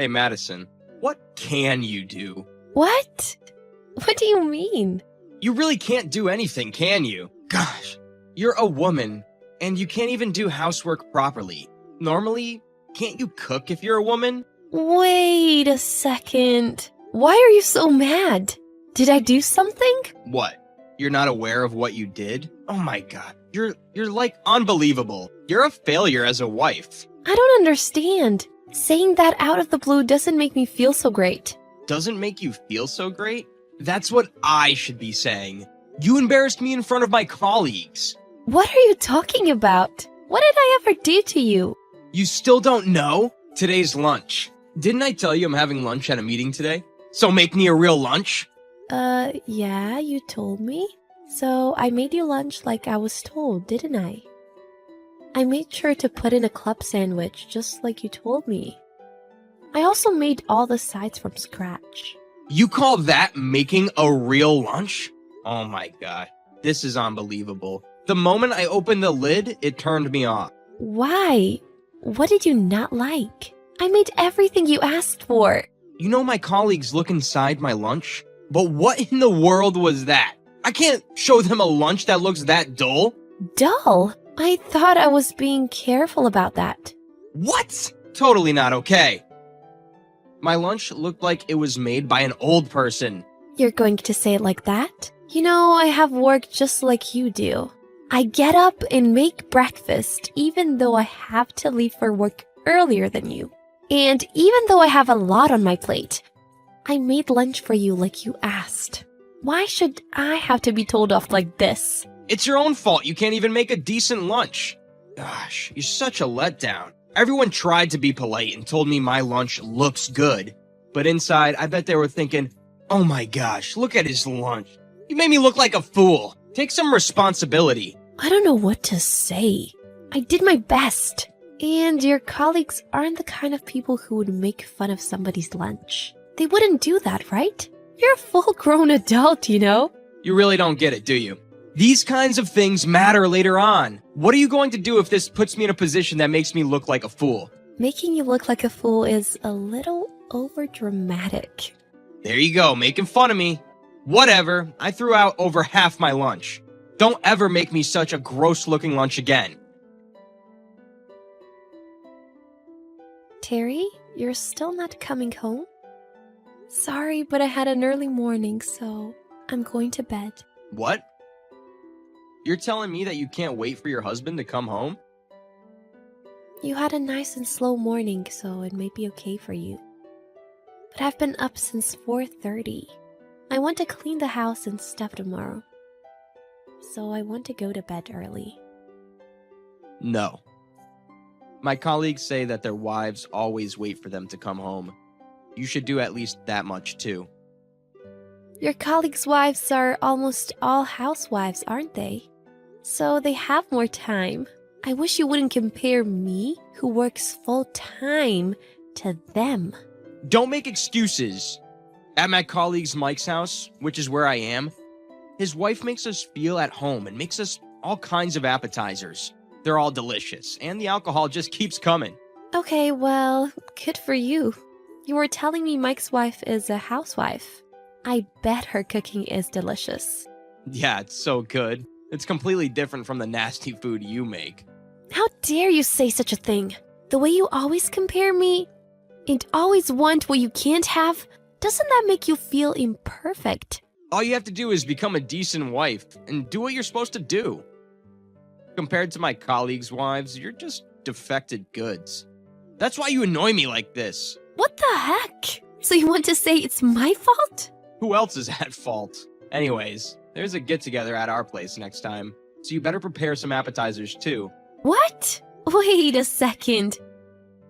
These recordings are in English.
Hey, Madison, what can you do? What? What do you mean? You really can't do anything, can you? Gosh, you're a woman, and you can't even do housework properly. Normally, can't you cook if you're a woman? Wait a second. Why are you so mad? Did I do something? What? You're not aware of what you did? Oh my god, you're like unbelievable. You're a failure as a wife. I don't understand. Saying that out of the blue doesn't make me feel so great. Doesn't make you feel so great? That's what I should be saying. You embarrassed me in front of my colleagues. What are you talking about? What did I ever do to you? You still don't know? Today's lunch. Didn't I tell you I'm having lunch at a meeting today? So make me a real lunch? Yeah, you told me. So I made you lunch like I was told, didn't I? I made sure to put in a club sandwich just like you told me. I also made all the sides from scratch. You call that making a real lunch? Oh my god, this is unbelievable. The moment I opened the lid, it turned me off. Why? What did you not like? I made everything you asked for. You know my colleagues look inside my lunch? But what in the world was that? I can't show them a lunch that looks that dull. Dull? I thought I was being careful about that. What? Totally not okay. My lunch looked like it was made by an old person. You're going to say it like that? You know, I have work just like you do. I get up and make breakfast even though I have to leave for work earlier than you. And even though I have a lot on my plate, I made lunch for you like you asked. Why should I have to be told off like this? It's your own fault you can't even make a decent lunch. Gosh, you're such a letdown. Everyone tried to be polite and told me my lunch looks good. But inside, I bet they were thinking, oh my gosh, look at his lunch. You made me look like a fool. Take some responsibility. I don't know what to say. I did my best. And your colleagues aren't the kind of people who would make fun of somebody's lunch. They wouldn't do that, right? You're a full-grown adult, you know? You really don't get it, do you? These kinds of things matter later on. What are you going to do if this puts me in a position that makes me look like a fool? Making you look like a fool is a little overdramatic. There you go, making fun of me. Whatever, I threw out over half my lunch. Don't ever make me such a gross-looking lunch again. Terry, you're still not coming home? Sorry, but I had an early morning, so I'm going to bed. What? You're telling me that you can't wait for your husband to come home? You had a nice and slow morning, so it may be okay for you. But I've been up since 4:30. I want to clean the house and stuff tomorrow. So I want to go to bed early. No. My colleagues say that their wives always wait for them to come home. You should do at least that much too. Your colleagues' wives are almost all housewives, aren't they? So they have more time. I wish you wouldn't compare me, who works full-time, to them. Don't make excuses. At my colleague's Mike's house, which is where I am, his wife makes us feel at home and makes us all kinds of appetizers. They're all delicious, and the alcohol just keeps coming. Okay, well, good for you. You were telling me Mike's wife is a housewife. I bet her cooking is delicious. Yeah, it's so good. It's completely different from the nasty food you make. How dare you say such a thing? The way you always compare me and always want what you can't have, doesn't that make you feel imperfect? All you have to do is become a decent wife and do what you're supposed to do. Compared to my colleagues' wives, you're just defected goods. That's why you annoy me like this. What the heck? So you want to say it's my fault? Who else is at fault? Anyways, there's a get-together at our place next time, so you better prepare some appetizers too. What? Wait a second.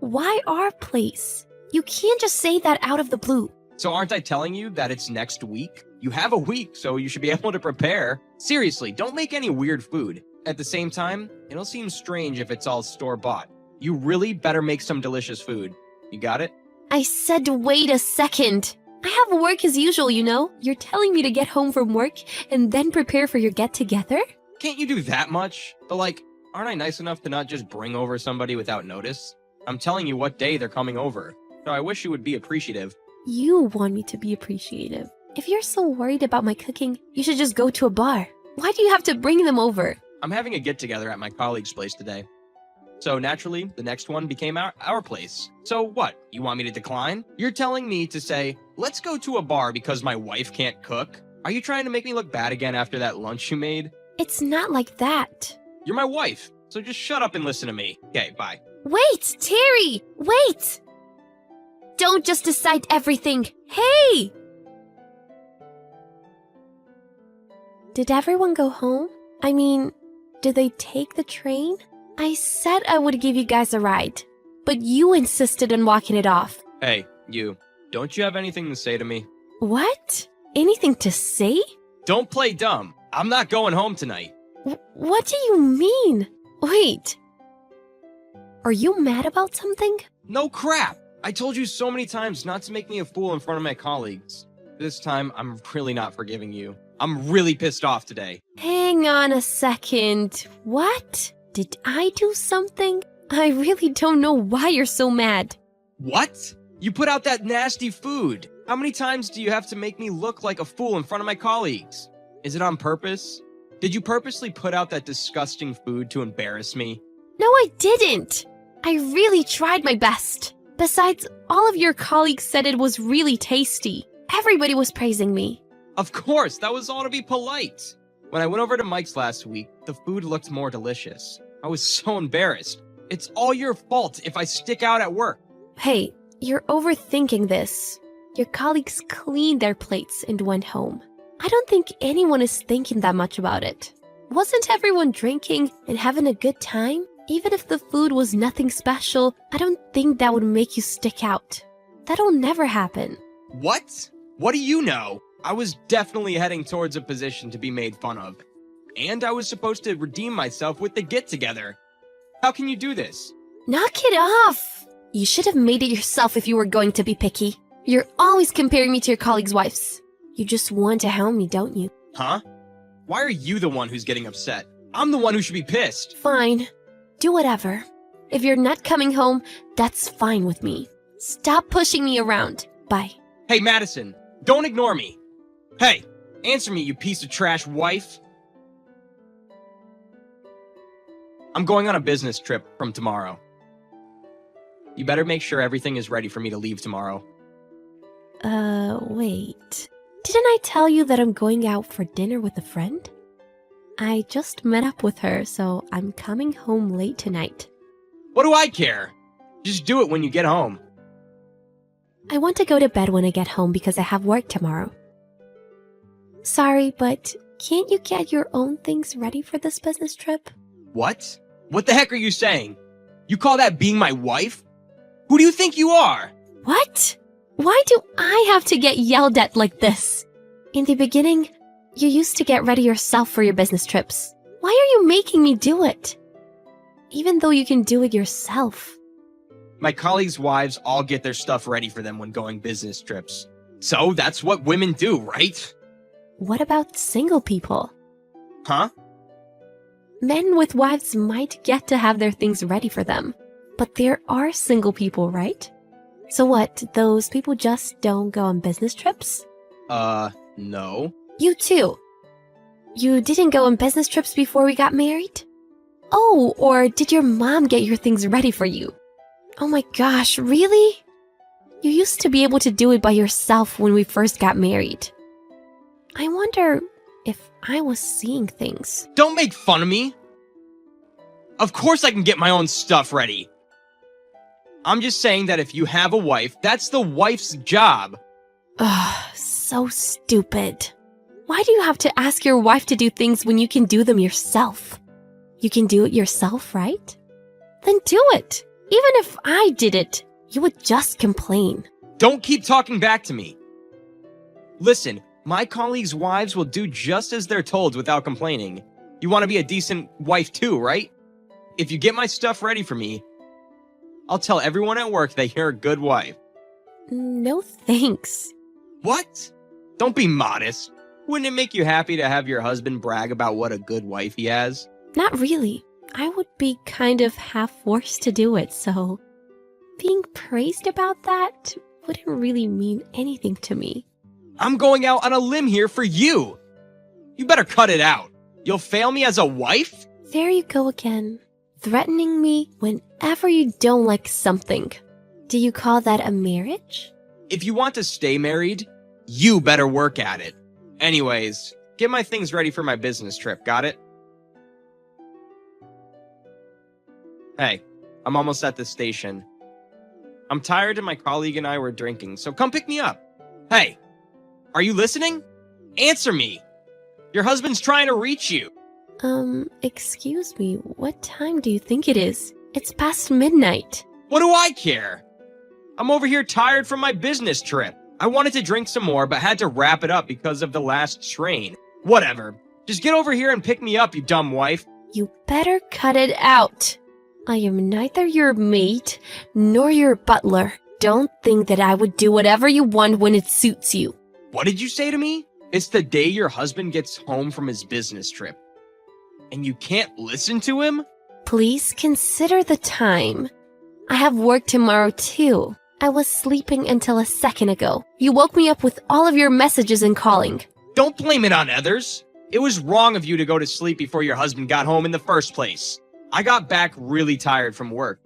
Why our place? You can't just say that out of the blue. So aren't I telling you that it's next week? You have a week, so you should be able to prepare. Seriously, don't make any weird food. At the same time, it'll seem strange if it's all store-bought. You really better make some delicious food. You got it? I said wait a second. I have work as usual, you know? You're telling me to get home from work and then prepare for your get-together? Can't you do that much? But like, aren't I nice enough to not just bring over somebody without notice? I'm telling you what day they're coming over. so I wish you would be appreciative. You want me to be appreciative. If you're so worried about my cooking, you should just go to a bar. Why do you have to bring them over? I'm having a get-together at my colleague's place today. So naturally, the next one became our place. So what? You want me to decline? You're telling me to say, let's go to a bar because my wife can't cook? Are you trying to make me look bad again after that lunch you made? It's not like that. You're my wife, so just shut up and listen to me. Okay, bye. Wait, Terry! Wait! Don't just decide everything. Hey! Did everyone go home? I mean, did they take the train? I said I would give you guys a ride, but you insisted on walking it off. Hey, you. Don't you have anything to say to me? What? Anything to say? Don't play dumb. I'm not going home tonight. What do you mean? Wait. Are you mad about something? No crap. I told you so many times not to make me a fool in front of my colleagues. This time, I'm really not forgiving you. I'm really pissed off today. Hang on a second. What? Did I do something? I really don't know why you're so mad. What? You put out that nasty food. How many times do you have to make me look like a fool in front of my colleagues? Is it on purpose? Did you purposely put out that disgusting food to embarrass me? No, I didn't. I really tried my best. Besides, all of your colleagues said it was really tasty. Everybody was praising me. Of course, that was all to be polite. When I went over to Mike's last week, the food looked more delicious. I was so embarrassed. It's all your fault if I stick out at work. Hey, you're overthinking this. Your colleagues cleaned their plates and went home. I don't think anyone is thinking that much about it. Wasn't everyone drinking and having a good time? Even if the food was nothing special, I don't think that would make you stick out. That'll never happen. What? What do you know? I was definitely heading towards a position to be made fun of. And I was supposed to redeem myself with the get-together. How can you do this? Knock it off! You should have made it yourself if you were going to be picky. You're always comparing me to your colleagues' wives. You just want to hound me, don't you? Huh? Why are you the one who's getting upset? I'm the one who should be pissed. Fine. Do whatever. If you're not coming home, that's fine with me. Stop pushing me around. Bye. Hey, Madison, don't ignore me. Hey, answer me, you piece of trash wife. I'm going on a business trip from tomorrow. You better make sure everything is ready for me to leave tomorrow. Wait. Didn't I tell you that I'm going out for dinner with a friend? I just met up with her, so I'm coming home late tonight. What do I care? Just do it when you get home. I want to go to bed when I get home because I have work tomorrow. Sorry, but can't you get your own things ready for this business trip? What? What the heck are you saying? You call that being my wife? Who do you think you are? What? Why do I have to get yelled at like this? In the beginning, you used to get ready yourself for your business trips. Why are you making me do it? Even though you can do it yourself. My colleagues' wives all get their stuff ready for them when going business trips. So that's what women do, right? What about single people? Huh? Men with wives might get to have their things ready for them. But there are single people, right? So what, those people just don't go on business trips? No. You too. You didn't go on business trips before we got married? Oh, or did your mom get your things ready for you? Oh my gosh, really? You used to be able to do it by yourself when we first got married. I wonder if I was seeing things. Don't make fun of me. Of course I can get my own stuff ready. I'm just saying that if you have a wife, that's the wife's job. Ugh, so stupid. Why do you have to ask your wife to do things when you can do them yourself? You can do it yourself, right? Then do it. Even if I did it, you would just complain. Don't keep talking back to me. Listen, my colleagues' wives will do just as they're told without complaining. You want to be a decent wife too, right? If you get my stuff ready for me, I'll tell everyone at work that you're a good wife. No thanks. What? Don't be modest. Wouldn't it make you happy to have your husband brag about what a good wife he has? Not really. I would be kind of half forced to do it, so... being praised about that wouldn't really mean anything to me. I'm going out on a limb here for you. You better cut it out. You'll fail me as a wife? There you go again, threatening me whenever you don't like something. Do you call that a marriage? If you want to stay married, you better work at it. Anyways, get my things ready for my business trip, got it? Hey, I'm almost at the station. I'm tired and my colleague and I were drinking, so come pick me up. Hey, are you listening? Answer me. Your husband's trying to reach you. Excuse me, what time do you think it is? It's past midnight. What do I care? I'm over here tired from my business trip. I wanted to drink some more, but had to wrap it up because of the last train. Whatever. Just get over here and pick me up, you dumb wife. You better cut it out. I am neither your maid nor your butler. Don't think that I would do whatever you want when it suits you. What did you say to me? It's the day your husband gets home from his business trip. And you can't listen to him? Please consider the time. I have work tomorrow too. I was sleeping until a second ago. You woke me up with all of your messages and calling. Don't blame it on others. It was wrong of you to go to sleep before your husband got home in the first place. I got back really tired from work.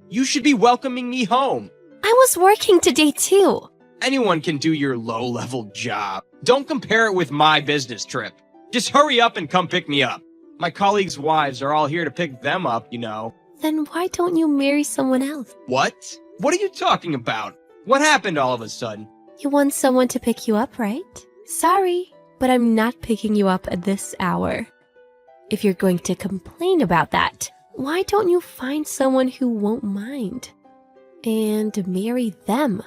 You should be welcoming me home. I was working today too. Anyone can do your low-level job. Don't compare it with my business trip. Just hurry up and come pick me up. My colleagues' wives are all here to pick them up, you know. Then why don't you marry someone else? What? What are you talking about? What happened all of a sudden? You want someone to pick you up, right? Sorry, but I'm not picking you up at this hour. If you're going to complain about that, why don't you find someone who won't mind and marry them?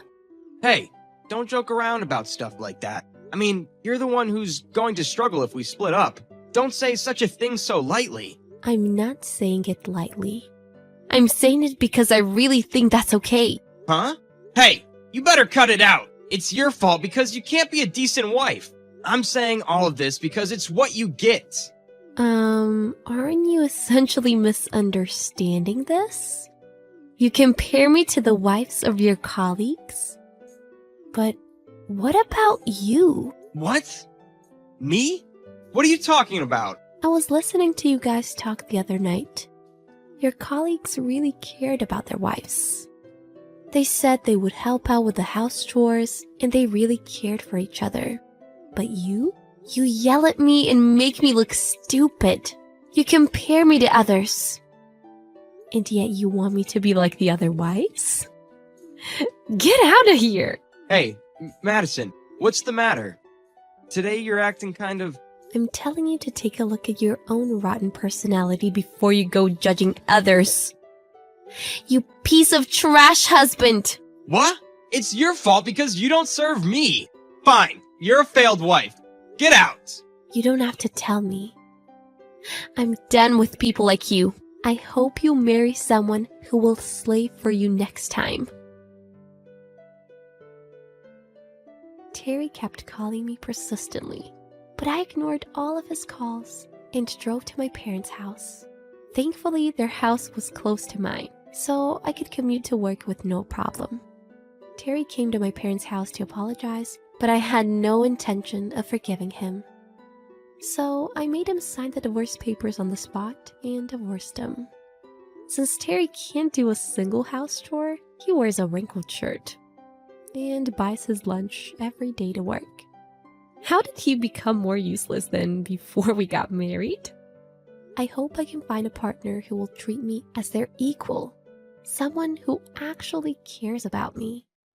Hey, don't joke around about stuff like that. I mean, you're the one who's going to struggle if we split up. Don't say such a thing so lightly. I'm not saying it lightly. I'm saying it because I really think that's okay. Huh? Hey, you better cut it out. It's your fault because you can't be a decent wife. I'm saying all of this because it's what you get. Aren't you essentially misunderstanding this? You compare me to the wives of your colleagues? But what about you? What? Me? What are you talking about? I was listening to you guys talk the other night. Your colleagues really cared about their wives. They said they would help out with the house chores, and they really cared for each other. But you yell at me and make me look stupid. You compare me to others. And yet you want me to be like the other wives? Get out of here! Hey, Madison, what's the matter? Today you're acting kind of... I'm telling you to take a look at your own rotten personality before you go judging others. You piece of trash husband! What? It's your fault because you don't serve me. Fine, you're a failed wife. Get out! You don't have to tell me. I'm done with people like you. I hope you marry someone who will slave for you next time. Terry kept calling me persistently, but I ignored all of his calls and drove to my parents' house. Thankfully, their house was close to mine, so I could commute to work with no problem. Terry came to my parents' house to apologize, but I had no intention of forgiving him. So I made him sign the divorce papers on the spot and divorced him. Since Terry can't do a single house chore, he wears a wrinkled shirt and buys his lunch every day to work. How did he become more useless than before we got married? I hope I can find a partner who will treat me as their equal, someone who actually cares about me.